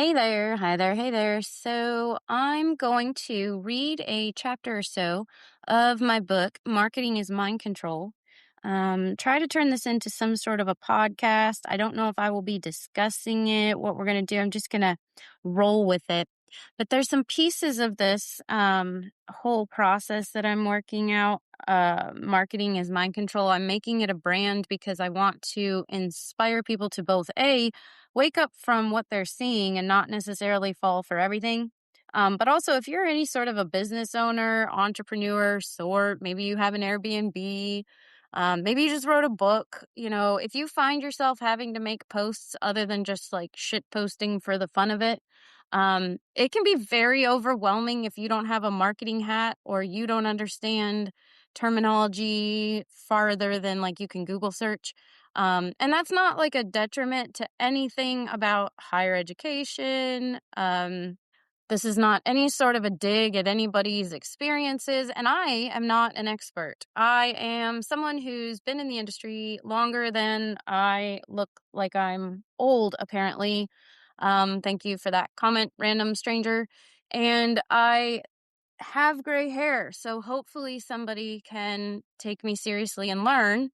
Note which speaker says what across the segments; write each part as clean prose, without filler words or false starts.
Speaker 1: Hey there, hi there, hey there. So I'm going to read a chapter or so of my book, Marketing is Mind Control. Try to turn this into some sort of a podcast. I don't know if I will be discussing it, what we're going to do. I'm just going to roll with it. But there's some pieces of this whole process that I'm working out. Marketing is mind control. I'm making it a brand because I want to inspire people to both wake up from what they're seeing and not necessarily fall for everything. But also, if you're any sort of a business owner, entrepreneur, sort, maybe you have an Airbnb, maybe you just wrote a book. If you find yourself having to make posts other than just like shit posting for the fun of it, it can be very overwhelming if you don't have a marketing hat or you don't understand terminology farther than like you can Google search. And that's not like a detriment to anything about higher education. This is not any sort of a dig at anybody's experiences, and I am not an expert. I am someone who's been in the industry longer than I look like I'm old, apparently. Thank you for that comment, random stranger. And I have gray hair, so hopefully somebody can take me seriously and learn.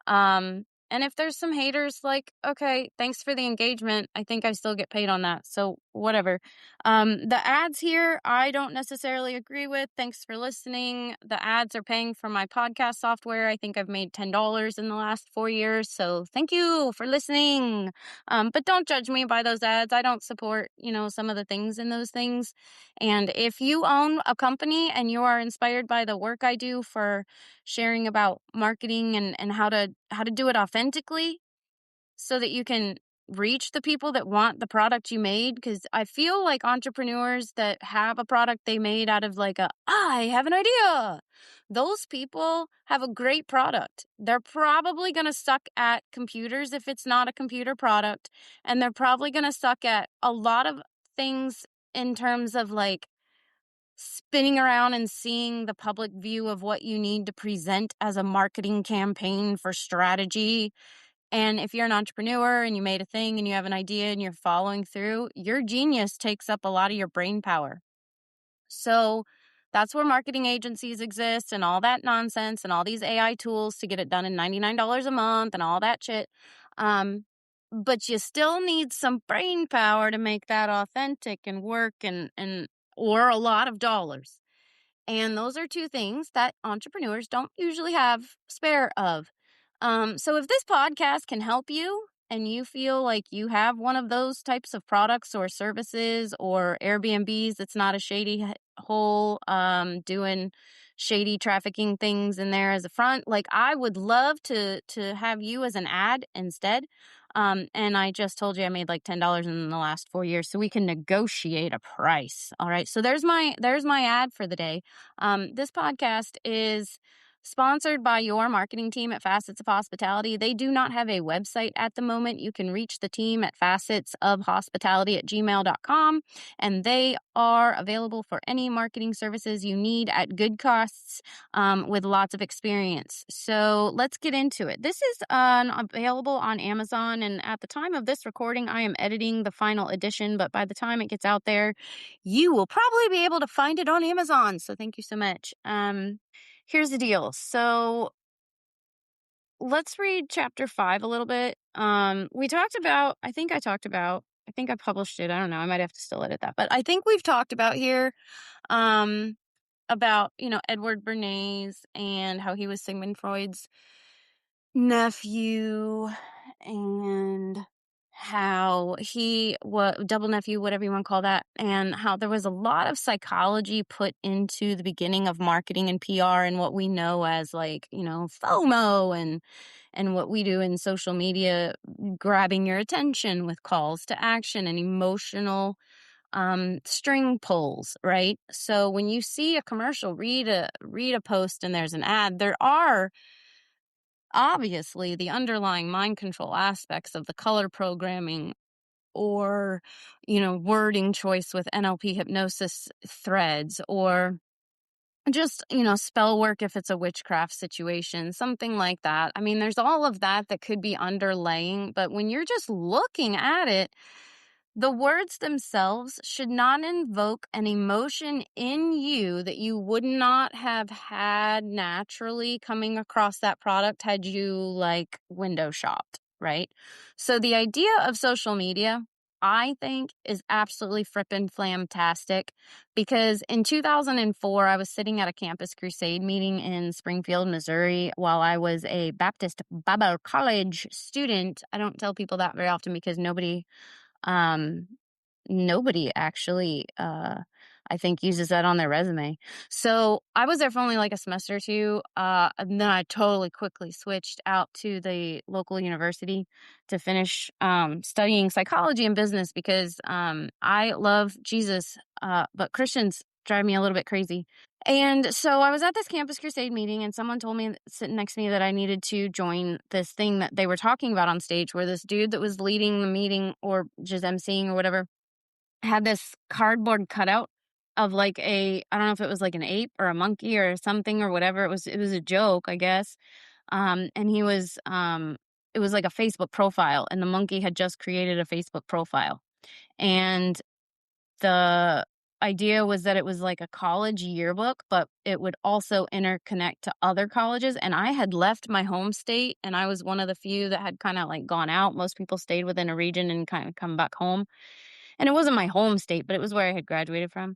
Speaker 1: And if there's some haters, like, okay, thanks for the engagement. I think I still get paid on that. So whatever. The ads here, I don't necessarily agree with. Thanks for listening. The ads are paying for my podcast software. I think I've made $10 in the last 4 years. So thank you for listening. But don't judge me by those ads. I don't support, some of the things in those things. And if you own a company and you are inspired by the work I do for sharing about marketing and how to do it authentically so that you can reach the people that want the product you made, because I feel like entrepreneurs that have a product they made out of like I have an idea, those people have a great product. They're probably going to suck at computers if it's not a computer product, and they're probably going to suck at a lot of things in terms of like spinning around and seeing the public view of what you need to present as a marketing campaign for strategy. And if you're an entrepreneur and you made a thing and you have an idea and you're following through, your genius takes up a lot of your brain power. So that's where marketing agencies exist and all that nonsense and all these AI tools to get it done in $99 a month and all that shit. But you still need some brain power to make that authentic and work and or a lot of dollars. And those are two things that entrepreneurs don't usually have spare of. So if this podcast can help you and you feel like you have one of those types of products or services or Airbnbs that's not a shady hole doing shady trafficking things in there as a front, like I would love to have you as an ad instead. And I just told you I made like $10 in the last 4 years, so we can negotiate a price. All right. So there's my ad for the day. This podcast is sponsored by your marketing team at Facets of Hospitality. They do not have a website at the moment. You can reach the team at facetsofhospitality@gmail.com, and they are available for any marketing services you need at good costs with lots of experience. So let's get into it. This is available on Amazon, and at the time of this recording, I am editing the final edition, but by the time it gets out there, you will probably be able to find it on Amazon. So thank you so much. Here's the deal. So let's read chapter 5 a little bit. I think I published it. I don't know. I might have to still edit that. But I think we've talked about here about, Edward Bernays and how he was Sigmund Freud's nephew, and how double nephew, whatever you want to call that, and how there was a lot of psychology put into the beginning of marketing and PR and what we know as like, FOMO and what we do in social media, grabbing your attention with calls to action and emotional string pulls, right? So when you see a commercial, read a post and there's an ad, there are obviously the underlying mind control aspects of the color programming or, wording choice with NLP hypnosis threads, or just, spell work if it's a witchcraft situation, something like that. I mean, there's all of that that could be underlaying, but when you're just looking at it, The words themselves should not invoke an emotion in you that you would not have had naturally coming across that product had you like window shopped, right? So the idea of social media, I think, is absolutely frippin' flamtastic because in 2004, I was sitting at a campus crusade meeting in Springfield, Missouri, while I was a Baptist Bible College student. I don't tell people that very often because um, nobody actually, I think uses that on their resume. So I was there for only like a semester or two. And then I totally quickly switched out to the local university to finish, studying psychology and business because, I love Jesus, but Christians drive me a little bit crazy. And so I was at this Campus Crusade meeting, and someone told me sitting next to me that I needed to join this thing that they were talking about on stage, where this dude that was leading the meeting or just emceeing or whatever had this cardboard cutout of like I don't know if it was like an ape or a monkey or something or whatever. It was a joke, I guess. And it was like a Facebook profile, and the monkey had just created a Facebook profile. And the idea was that it was like a college yearbook, but it would also interconnect to other colleges. And I had left my home state, and I was one of the few that had kind of like gone out. Most people stayed within a region and kind of come back home. And it wasn't my home state, but it was where I had graduated from.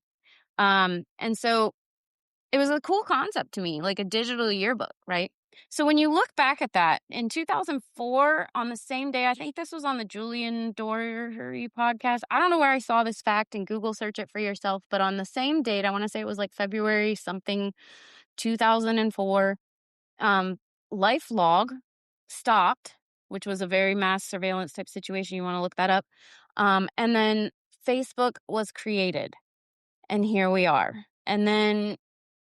Speaker 1: And so it was a cool concept to me, like a digital yearbook, right? So when you look back at that in 2004, on the same day, I think this was on the Julian Dory podcast. I don't know where I saw this fact, and Google search it for yourself. But on the same date, I want to say it was like February something, 2004, um, LifeLog stopped, which was a very mass surveillance type situation. You want to look that up. And then Facebook was created, and here we are. And then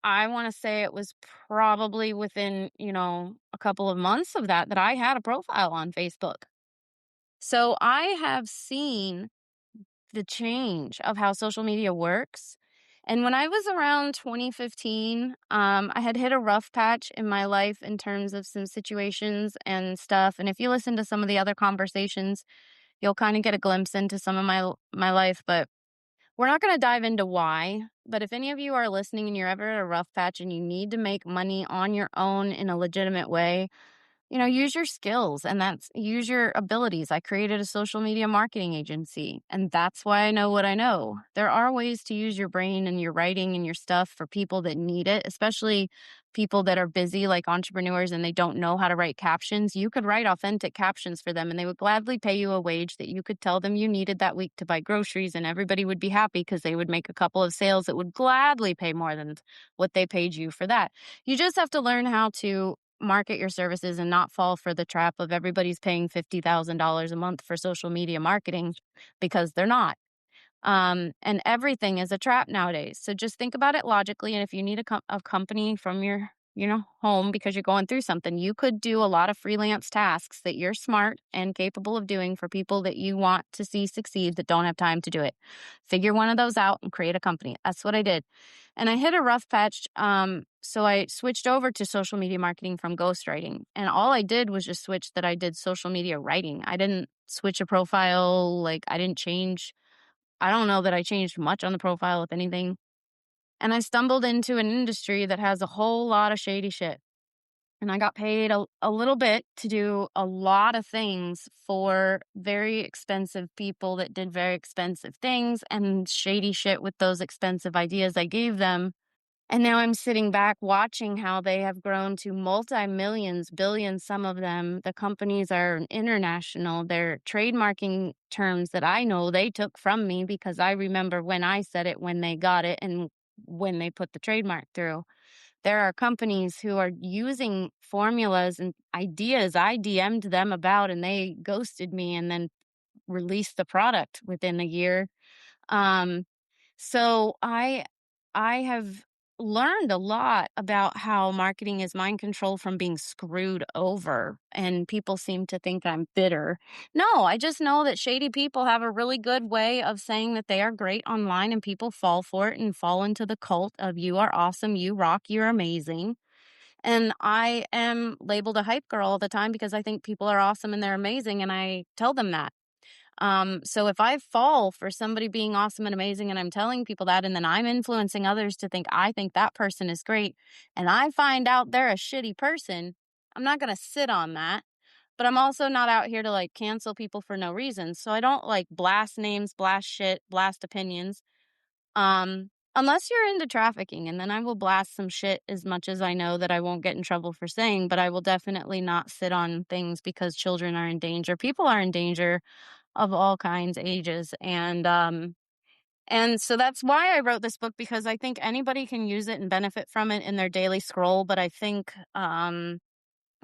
Speaker 1: I want to say it was probably within, a couple of months of that I had a profile on Facebook. So I have seen the change of how social media works. And when I was around 2015, I had hit a rough patch in my life in terms of some situations and stuff. And if you listen to some of the other conversations, you'll kind of get a glimpse into some of my life. But we're not going to dive into why. But if any of you are listening and you're ever at a rough patch and you need to make money on your own in a legitimate way, use your skills and use your abilities. I created a social media marketing agency, and that's why I know what I know. There are ways to use your brain and your writing and your stuff for people that need it, especially people that are busy like entrepreneurs and they don't know how to write captions. You could write authentic captions for them, and they would gladly pay you a wage that you could tell them you needed that week to buy groceries, and everybody would be happy because they would make a couple of sales that would gladly pay more than what they paid you for that. You just have to learn how to market your services and not fall for the trap of everybody's paying $50,000 a month for social media marketing, because they're not. And everything is a trap nowadays. So just think about it logically. And if you need a company from your, home because you're going through something, you could do a lot of freelance tasks that you're smart and capable of doing for people that you want to see succeed that don't have time to do it. Figure one of those out and create a company. That's what I did. And I hit a rough patch. So I switched over to social media marketing from ghostwriting. And all I did was just switch that I did social media writing. I didn't switch a profile. Like I didn't change. I don't know that I changed much on the profile, if anything. And I stumbled into an industry that has a whole lot of shady shit. And I got paid a little bit to do a lot of things for very expensive people that did very expensive things and shady shit with those expensive ideas I gave them. And now I'm sitting back watching how they have grown to multi-millions, billions, some of them. The companies are international. They're trademarking terms that I know they took from me because I remember when I said it, when they got it, and when they put the trademark through. There are companies who are using formulas and ideas I DM'd them about, and they ghosted me and then released the product within a year. Um, so I have learned a lot about how marketing is mind control from being screwed over, and people seem to think I'm bitter. No, I just know that shady people have a really good way of saying that they are great online, and people fall for it and fall into the cult of you are awesome, you rock, you're amazing. And I am labeled a hype girl all the time because I think people are awesome and they're amazing, and I tell them that. So if I fall for somebody being awesome and amazing and I'm telling people that, and then I'm influencing others to think I think that person is great, and I find out they're a shitty person, I'm not going to sit on that. But I'm also not out here to like cancel people for no reason. So I don't like blast names, blast shit, blast opinions. Unless you're into trafficking, and then I will blast some shit as much as I know that I won't get in trouble for saying, but I will definitely not sit on things because children are in danger. People are in danger of all kinds, ages. And so that's why I wrote this book, because I think anybody can use it and benefit from it in their daily scroll. But I think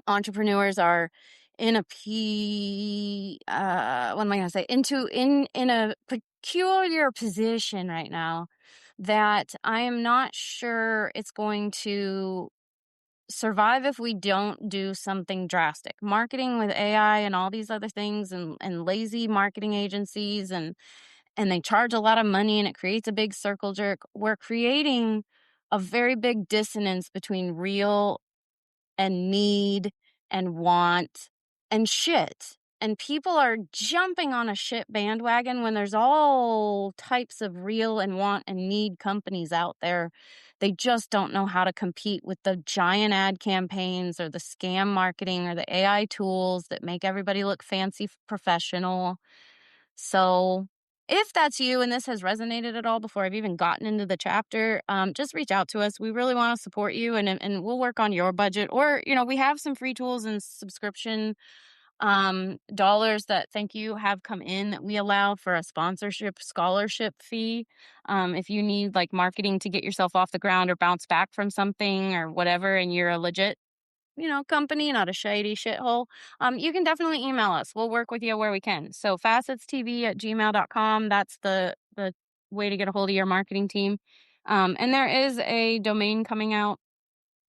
Speaker 1: entrepreneurs are in a what am I going to say, in a peculiar position right now that I am not sure it's going to survive if we don't do something drastic. Marketing with AI and all these other things, and lazy marketing agencies, and they charge a lot of money and it creates a big circle jerk. We're creating a very big dissonance between real and need and want and shit. And people are jumping on a shit bandwagon when there's all types of real and want and need companies out there. They just don't know how to compete with the giant ad campaigns or the scam marketing or the AI tools that make everybody look fancy professional. So if that's you and this has resonated at all before I've even gotten into the chapter, just reach out to us. We really want to support you, and we'll work on your budget. Or, we have some free tools and subscription dollars that, thank you, have come in that we allow for a sponsorship scholarship fee. If you need like marketing to get yourself off the ground or bounce back from something or whatever, and you're a legit company, not a shady shithole, you can definitely email us. We'll work with you where we can. So facetstv@gmail.com. That's the way to get a hold of your marketing team. And there is a domain coming out,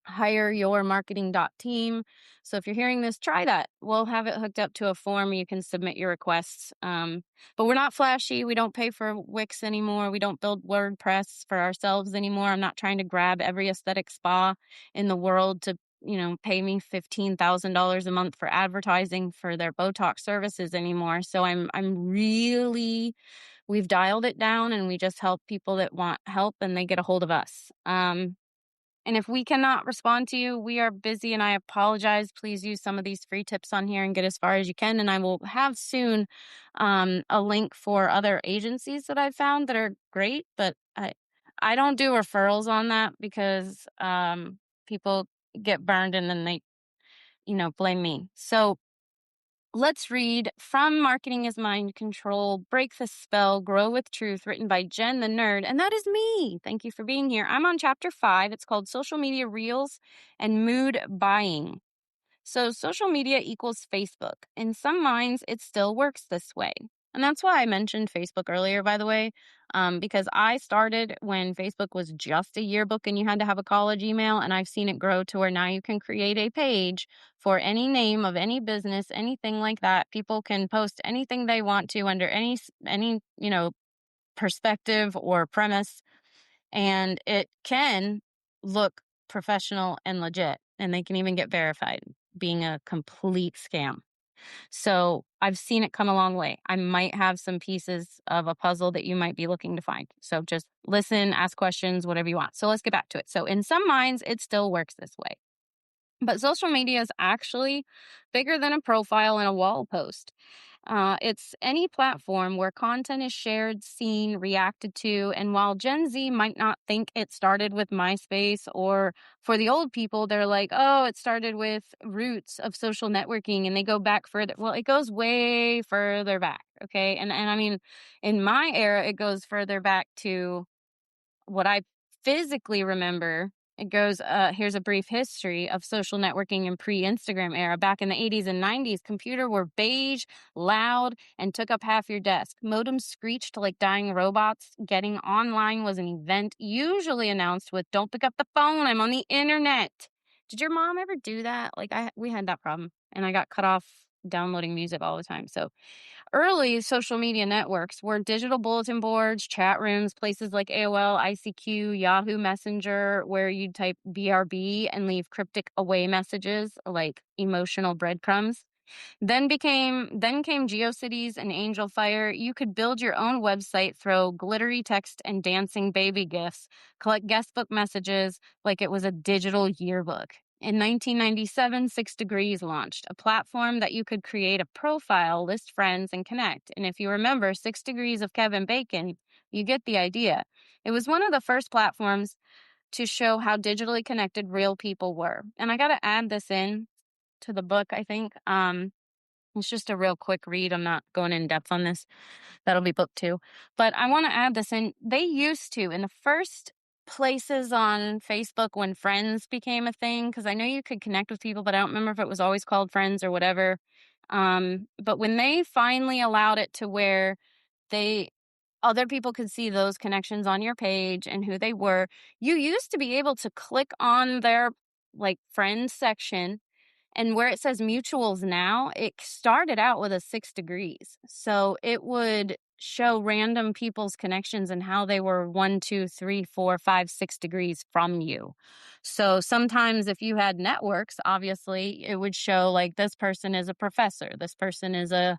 Speaker 1: hireyourmarketing.team. So if you're hearing this, try that. We'll have it hooked up to a form. You can submit your requests. But we're not flashy. We don't pay for Wix anymore. We don't build WordPress for ourselves anymore. I'm not trying to grab every aesthetic spa in the world to, pay me $15,000 a month for advertising for their Botox services anymore. So we've dialed it down, and we just help people that want help, and they get a hold of us. And if we cannot respond to you, we are busy, and I apologize. Please use some of these free tips on here and get as far as you can. And I will have soon a link for other agencies that I've found that are great, but I don't do referrals on that because people get burned and then they, blame me. So let's read From Marketing is Mind Control, Break the Spell, Grow with Truth, written by Jenn the Nerd. And that is me. Thank you for being here. I'm on chapter 5. It's called Social Media Reels and Mood Buying. So social media equals Facebook. In some minds, it still works this way. And that's why I mentioned Facebook earlier, by the way, because I started when Facebook was just a yearbook and you had to have a college email. And I've seen it grow to where now you can create a page for any name of any business, anything like that. People can post anything they want to under any perspective or premise, and it can look professional and legit, and they can even get verified being a complete scam. So I've seen it come a long way. I might have some pieces of a puzzle that you might be looking to find. So just listen, ask questions, whatever you want. So let's get back to it. So in some minds, it still works this way. But social media is actually bigger than a profile and a wall post. It's any platform where content is shared, seen, reacted to. And while Gen Z might not think it started with MySpace, or for the old people, they're like, oh, it started with roots of social networking and they go back further. Well, it goes way further back. Okay. And I mean, in my era, it goes further back to what I physically remember. It goes, here's a brief history of social networking in pre-Instagram era. Back in the 80s and 90s, computers were beige, loud, and took up half your desk. Modems screeched like dying robots. Getting online was an event usually announced with, don't pick up the phone, I'm on the internet. Did your mom ever do that? Like we had that problem, and I got cut off downloading music all the time. So early social media networks were digital bulletin boards, chat rooms, places like AOL, ICQ, Yahoo Messenger, where you'd type BRB and leave cryptic away messages like emotional breadcrumbs. Then came GeoCities and Angel Fire. You could build your own website, throw glittery text and dancing baby gifs, collect guestbook messages like it was a digital yearbook. In 1997, 6 Degrees launched, a platform that you could create a profile, list friends, and connect. And if you remember 6 Degrees of Kevin Bacon, you get the idea. It was one of the first platforms to show how digitally connected real people were. And I got to add this in to the book, I think. It's just a real quick read. I'm not going in depth on this. That'll be book 2. But I want to add this in. They used to, in the first places on Facebook when friends became a thing, because I know you could connect with people, but I don't remember if it was always called friends or whatever. But when they finally allowed it to where they other people could see those connections on your page and who they were, you used to be able to click on their like friends section, and where it says mutuals now, it started out with a 6 degrees. So it would show random people's connections and how they were 1, 2, 3, 4, 5, 6 degrees from you. So sometimes if you had networks, obviously it would show like this person is a professor, this person is a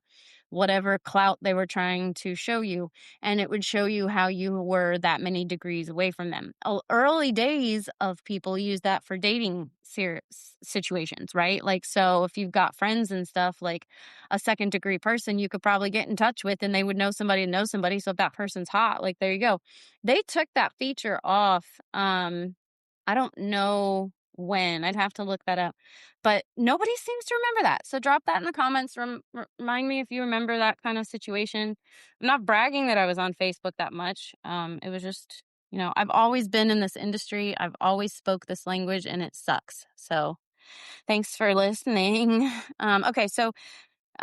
Speaker 1: whatever clout they were trying to show you, and it would show you how you were that many degrees away from them. Early days of people use that for dating situations, right? Like, so if you've got friends and stuff, like a second degree person you could probably get in touch with, and they would know somebody to know somebody. So if that person's hot, like, there you go. They took that feature off. I don't know when. I'd have to look that up. But nobody seems to remember that. So drop that in the comments. Remind me if you remember that kind of situation. I'm not bragging that I was on Facebook that much. It was just, I've always been in this industry. I've always spoke this language, and it sucks. So thanks for listening. Okay, so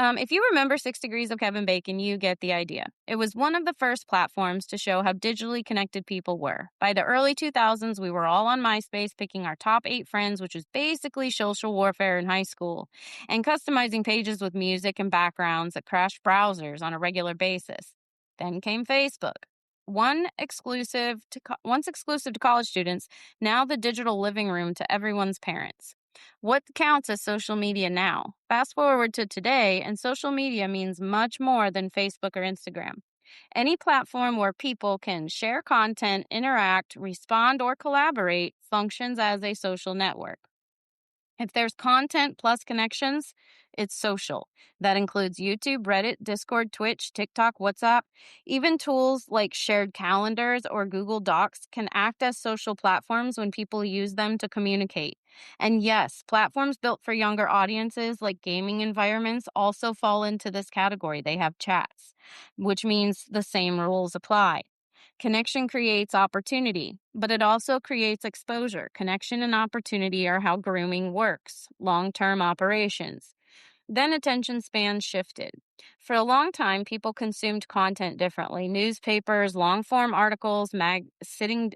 Speaker 1: if you remember 6 Degrees of Kevin Bacon, you get the idea. It was one of the first platforms to show how digitally connected people were. By the early 2000s, we were all on MySpace picking our top 8 friends, which was basically social warfare in high school, and customizing pages with music and backgrounds that crashed browsers on a regular basis. Then came Facebook. Once exclusive to college students, now the digital living room to everyone's parents. What counts as social media now? Fast forward to today, and social media means much more than Facebook or Instagram. Any platform where people can share content, interact, respond, or collaborate functions as a social network. If there's content plus connections, it's social. That includes YouTube, Reddit, Discord, Twitch, TikTok, WhatsApp. Even tools like shared calendars or Google Docs can act as social platforms when people use them to communicate. And yes, platforms built for younger audiences like gaming environments also fall into this category. They have chats, which means the same rules apply. Connection creates opportunity, but it also creates exposure. Connection and opportunity are how grooming works, long-term operations. Then attention spans shifted. For a long time, people consumed content differently. Newspapers, long-form articles, magazines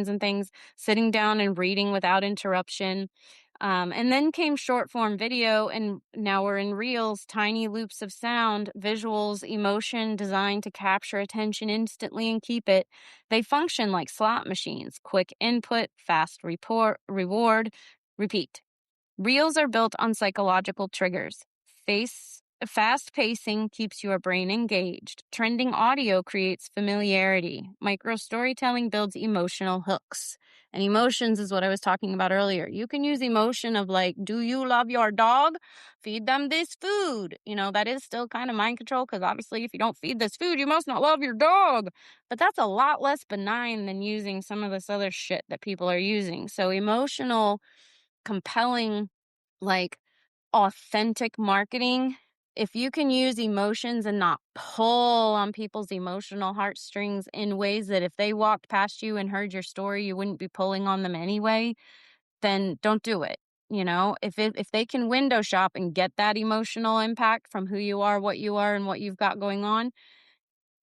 Speaker 1: and things, sitting down and reading without interruption. And then came short form video, and now we're in reels, tiny loops of sound, visuals, emotion designed to capture attention instantly and keep it. They function like slot machines: quick input, fast reward, repeat. Reels are built on psychological triggers. Fast pacing keeps your brain engaged. Trending audio creates familiarity. Micro storytelling builds emotional hooks. And emotions is what I was talking about earlier. You can use emotion of like, do you love your dog? Feed them this food. That is still kind of mind control, because obviously if you don't feed this food, you must not love your dog. But that's a lot less benign than using some of this other shit that people are using. So emotional, compelling, like authentic marketing, if you can use emotions and not pull on people's emotional heartstrings in ways that if they walked past you and heard your story, you wouldn't be pulling on them anyway, then don't do it. If they can window shop and get that emotional impact from who you are, what and what you've got going on,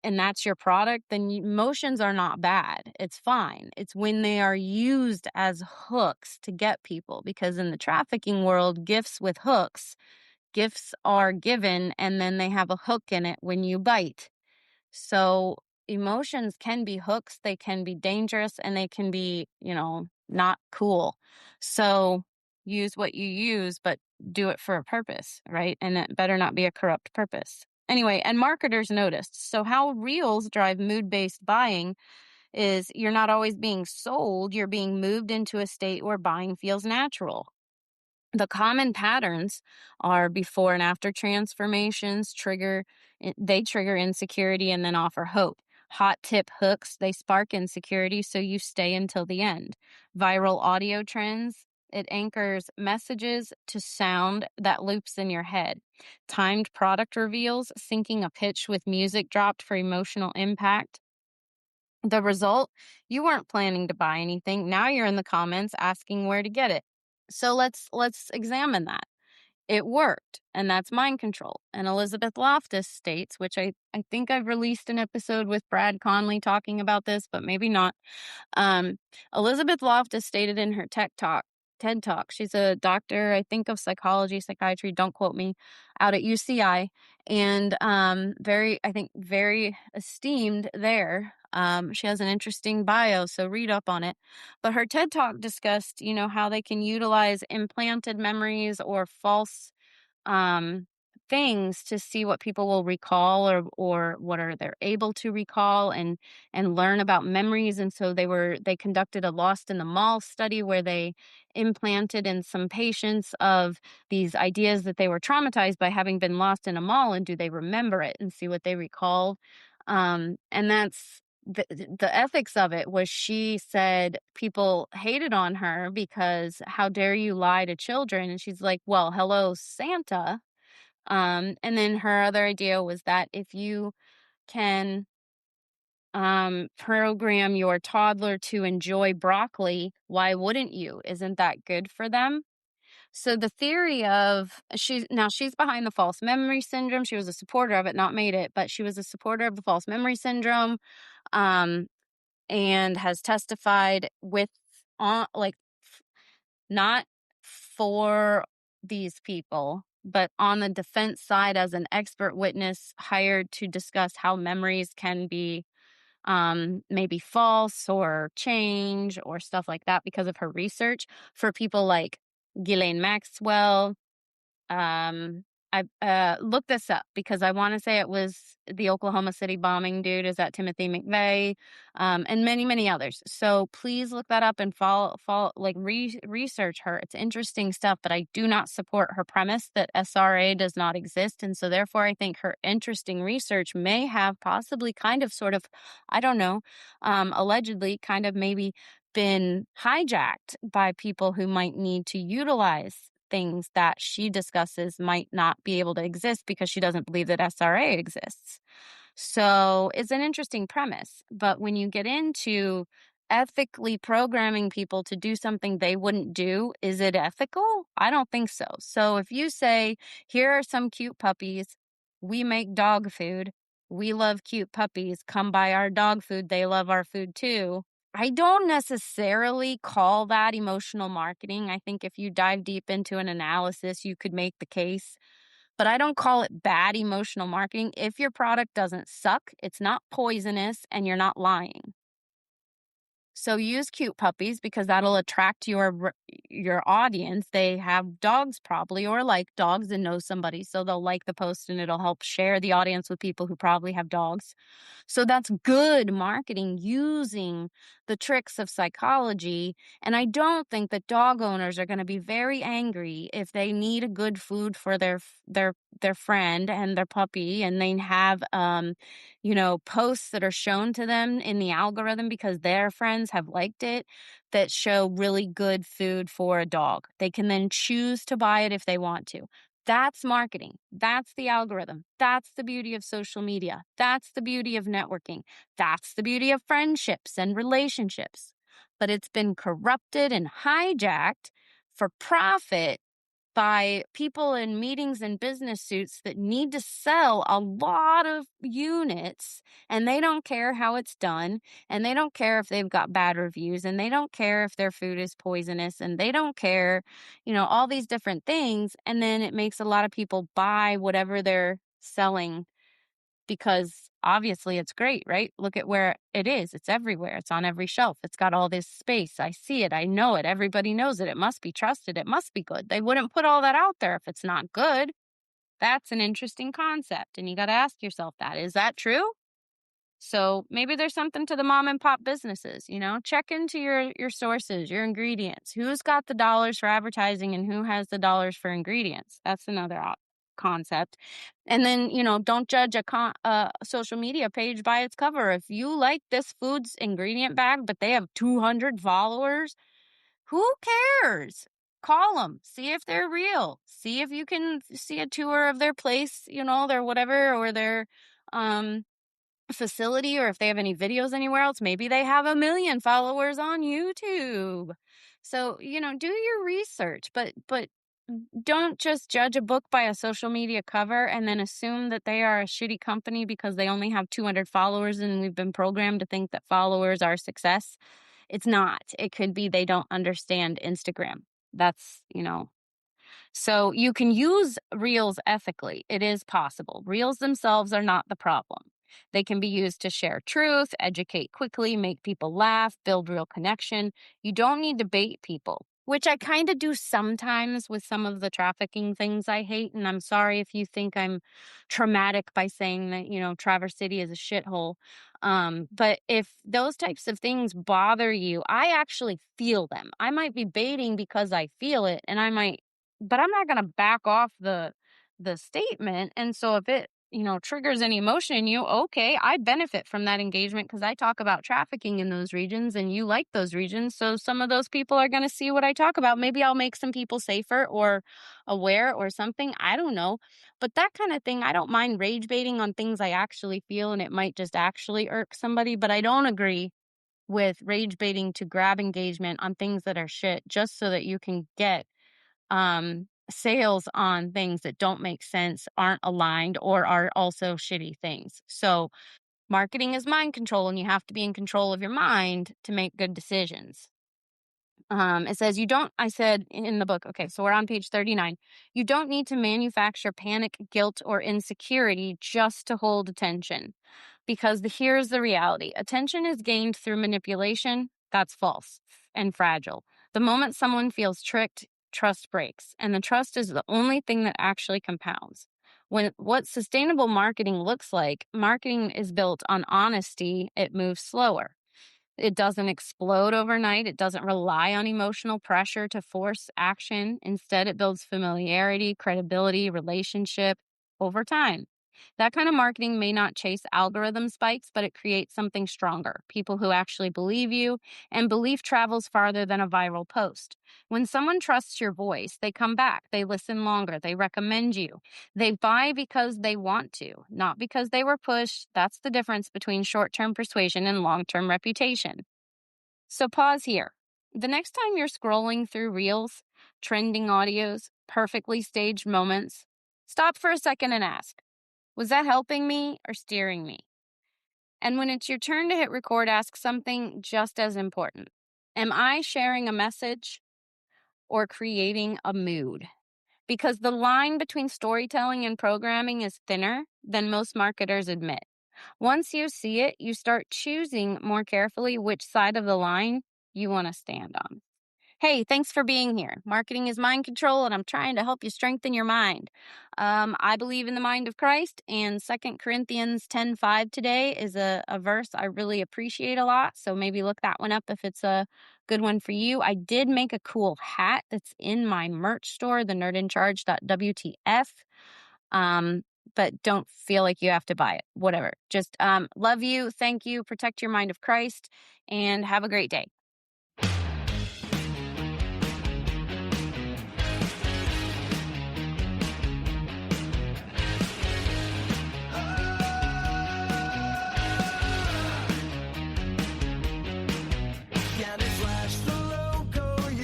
Speaker 1: and that's your product, then emotions are not bad. It's fine. It's when they are used as hooks to get people, because in the trafficking world, gifts are given and then they have a hook in it when you bite. So emotions can be hooks, they can be dangerous, and they can be, not cool. So use what you use, but do it for a purpose, right? And it better not be a corrupt purpose. Anyway, and marketers noticed. So how reels drive mood-based buying is you're not always being sold, you're being moved into a state where buying feels natural. The common patterns are before and after transformations they trigger insecurity and then offer hope. Hot tip hooks, they spark insecurity so you stay until the end. Viral audio trends, it anchors messages to sound that loops in your head. Timed product reveals, syncing a pitch with music dropped for emotional impact. The result, you weren't planning to buy anything. Now you're in the comments asking where to get it. So let's examine that. It worked, and that's mind control. And Elizabeth Loftus states, which I think I've released an episode with Brad Conley talking about this, but maybe not. Um, Elizabeth Loftus stated in her TED Talk, she's a doctor, I think, of psychology, psychiatry, don't quote me, out at UCI, and I think, very esteemed there. She has an interesting bio, so read up on it. But her TED Talk discussed, how they can utilize implanted memories or false um, things to see what people will recall, or what are they're able to recall, and learn about memories. And so they conducted a Lost in the Mall study where they implanted in some patients of these ideas that they were traumatized by having been lost in a mall, and do they remember it and see what they recall. And that's the ethics of it was, she said people hated on her because how dare you lie to children? And she's like, well, hello, Santa. And then her other idea was that if you can program your toddler to enjoy broccoli, why wouldn't you? Isn't that good for them? So the theory of she's behind the false memory syndrome. She was a supporter of it, not made it, but she was a supporter of the false memory syndrome. Um, and has testified with not for these people, but on the defense side as an expert witness hired to discuss how memories can be maybe false or change or stuff like that because of her research for people like Ghislaine Maxwell. I looked this up because I want to say it was the Oklahoma City bombing dude. Is that Timothy McVeigh? And many, many others. So please look that up and research her. It's interesting stuff, but I do not support her premise that SRA does not exist. And so therefore, I think her interesting research may have possibly kind of sort of, I don't know, allegedly kind of maybe been hijacked by people who might need to utilize things that she discusses might not be able to exist because she doesn't believe that SRA exists. So it's an interesting premise. But when you get into ethically programming people to do something they wouldn't do, is it ethical? I don't think so. So if you say, here are some cute puppies, we make dog food, we love cute puppies, come buy our dog food, they love our food too. I don't necessarily call that emotional marketing. I think if you dive deep into an analysis, you could make the case. But I don't call it bad emotional marketing if your product doesn't suck, it's not poisonous, and you're not lying. So use cute puppies because that'll attract your audience. They have dogs probably, or like dogs and know somebody, so they'll like the post and it'll help share the audience with people who probably have dogs. So that's good marketing using the tricks of psychology. And I don't think that dog owners are going to be very angry if they need a good food for their friend and their puppy, and they have posts that are shown to them in the algorithm because their friends have liked it that show really good food for a dog. They can then choose to buy it if they want to. That's marketing. That's the algorithm. That's the beauty of social media. That's the beauty of networking. That's the beauty of friendships and relationships. But it's been corrupted and hijacked for profit by people in meetings and business suits that need to sell a lot of units, and they don't care how it's done, and they don't care if they've got bad reviews, and they don't care if their food is poisonous, and they don't care, all these different things. And then it makes a lot of people buy whatever they're selling because obviously it's great, right? Look at where it is. It's everywhere. It's on every shelf. It's got all this space. I see it. I know it. Everybody knows it. It must be trusted. It must be good. They wouldn't put all that out there if it's not good. That's an interesting concept. And you got to ask yourself that. Is that true? So maybe there's something to the mom and pop businesses, check into your sources, your ingredients. Who's got the dollars for advertising and who has the dollars for ingredients? That's another concept. And then, don't judge a social media page by its cover. If you like this food's ingredient bag, but they have 200 followers, who cares? Call them, see if they're real, see if you can see a tour of their place, their whatever, or their, facility, or if they have any videos anywhere else. Maybe they have 1 million followers on YouTube. So, do your research, but don't just judge a book by a social media cover and then assume that they are a shitty company because they only have 200 followers and we've been programmed to think that followers are success. It's not. It could be they don't understand Instagram. That's, So you can use Reels ethically. It is possible. Reels themselves are not the problem. They can be used to share truth, educate quickly, make people laugh, build real connection. You don't need to bait people, which I kind of do sometimes with some of the trafficking things I hate. And I'm sorry if you think I'm traumatic by saying that, Traverse City is a shithole. But if those types of things bother you, I actually feel them. I might be baiting because I feel it, and but I'm not going to back off the statement. And so if it, triggers any emotion in you, okay, I benefit from that engagement because I talk about trafficking in those regions and you like those regions. So some of those people are going to see what I talk about. Maybe I'll make some people safer or aware or something. I don't know. But that kind of thing, I don't mind rage baiting on things I actually feel, and it might just actually irk somebody. But I don't agree with rage baiting to grab engagement on things that are shit just so that you can get sales on things that don't make sense, aren't aligned, or are also shitty things. So marketing is mind control, and you have to be in control of your mind to make good decisions. It says I said in the book, okay, so we're on page 39. You don't need to manufacture panic, guilt, or insecurity just to hold attention, because here's the reality. Attention is gained through manipulation. That's false and fragile. The moment someone feels tricked, trust breaks, and the trust is the only thing that actually compounds. What sustainable marketing looks like, marketing is built on honesty. It moves slower. It doesn't explode overnight. It doesn't rely on emotional pressure to force action. Instead, it builds familiarity, credibility, relationship over time. That kind of marketing may not chase algorithm spikes, but it creates something stronger. People who actually believe you, and belief travels farther than a viral post. When someone trusts your voice, they come back, they listen longer, they recommend you. They buy because they want to, not because they were pushed. That's the difference between short-term persuasion and long-term reputation. So pause here. The next time you're scrolling through Reels, trending audios, perfectly staged moments, stop for a second and ask, was that helping me or steering me? And when it's your turn to hit record, ask something just as important. Am I sharing a message or creating a mood? Because the line between storytelling and programming is thinner than most marketers admit. Once you see it, you start choosing more carefully which side of the line you want to stand on. Hey, thanks for being here. Marketing is mind control, and I'm trying to help you strengthen your mind. I believe in the mind of Christ, and 2 Corinthians 10:5 today is a verse I really appreciate a lot, so maybe look that one up if it's a good one for you. I did make a cool hat that's in my merch store, the nerdincharge.wtf, but don't feel like you have to buy it. Whatever. Just love you, thank you, protect your mind of Christ, and have a great day.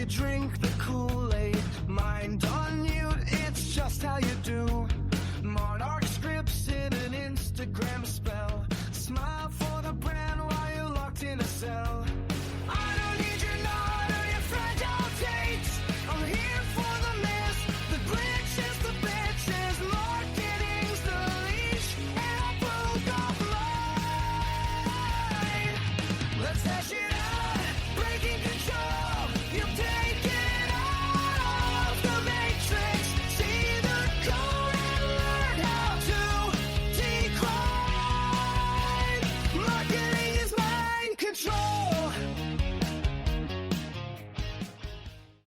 Speaker 2: Drink the Kool-Aid, mind on mute, it's just how you do. Monarch scripts in an Instagram spell. Smile for the brand while you're locked in a cell. control.